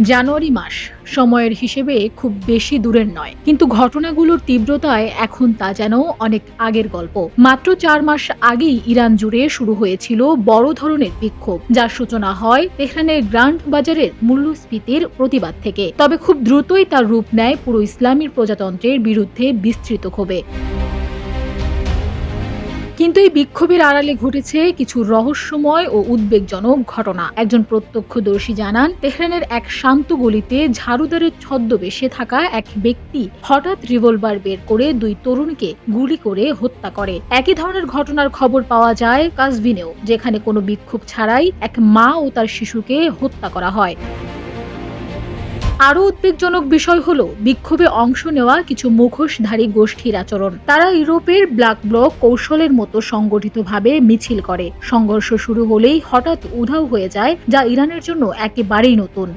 জানুয়ারি মাস সময়ের হিসেবে খুব বেশি দূরের নয়, কিন্তু ঘটনাগুলোর তীব্রতায় এখন তা যেন অনেক আগের গল্প। মাত্র 4 মাস আগেই ইরান জুড়ে শুরু হয়েছিল বড় ধরনের বিক্ষোভ, যার সূচনা হয় তেহরানের গ্র্যান্ড বাজারের মূল্যস্ফীতির প্রতিবাদ থেকে। তবে খুব দ্রুতই তার রূপ নেয় পুরো ইসলামী প্রজাতন্ত্রের বিরুদ্ধে বিস্তৃত ক্ষোভে। কিন্তু এই বিক্ষোভের আড়ালে ঘটেছে কিছু রহস্যময় ও উদ্বেগজনক ঘটনা। একজন প্রত্যক্ষদর্শী জানান, তেহরানের এক শান্ত গলিতে ঝাড়ুদারের ছদ্মবেশে থাকা এক ব্যক্তি হঠাৎ রিভলভার বের করে 2 তরুণীকে গুলি করে হত্যা করে। একই ধরনের ঘটনার খবর পাওয়া যায় কাজভিনেও, যেখানে কোনো বিক্ষোভ ছাড়াই এক মা ও তার শিশুকে হত্যা করা হয়। আরও উদ্বেগজনক বিষয় হলো বিক্ষোভে অংশ নেওয়া কিছু মুখোশধারী গোষ্ঠীর আচরণ। তারা ইউরোপের ব্ল্যাক ব্লক কৌশলের মতো সংগঠিতভাবে মিছিল করে। সংঘর্ষ শুরু হলেই হঠাৎ উধাও হয়ে যায়, যা ইরানের জন্য একেবারেই নতুন।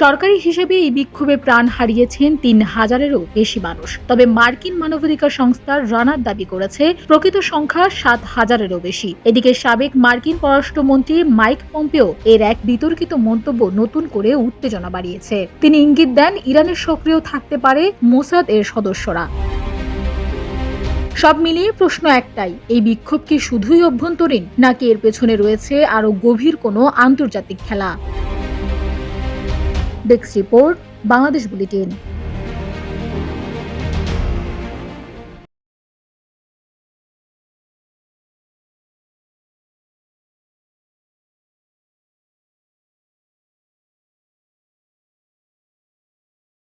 সরকারি হিসেবে এই বিক্ষোভে প্রাণ হারিয়েছেন 3000-এরও বেশি মানুষ। তবে মার্কিন মানবাধিকার সংস্থার রানার দাবি করেছে প্রকৃত সংখ্যা 7000-এরও বেশি। এদিকে সাবেক মার্কিন পররাষ্ট্রমন্ত্রী মাইক পম্পেও এর এক বিতর্কিত মন্তব্য নতুন করে উত্তেজনা বাড়িয়েছে। তিনি ইঙ্গিত দেন, ইরানের সক্রিয় থাকতে পারে মোসাদ এর সদস্যরা। সব মিলিয়ে প্রশ্ন একটাই, এই বিক্ষোভ কি শুধুই অভ্যন্তরীণ, নাকি এর পেছনে রয়েছে আরও গভীর কোনো আন্তর্জাতিক খেলা? Desk report, Bangladesh bulletin.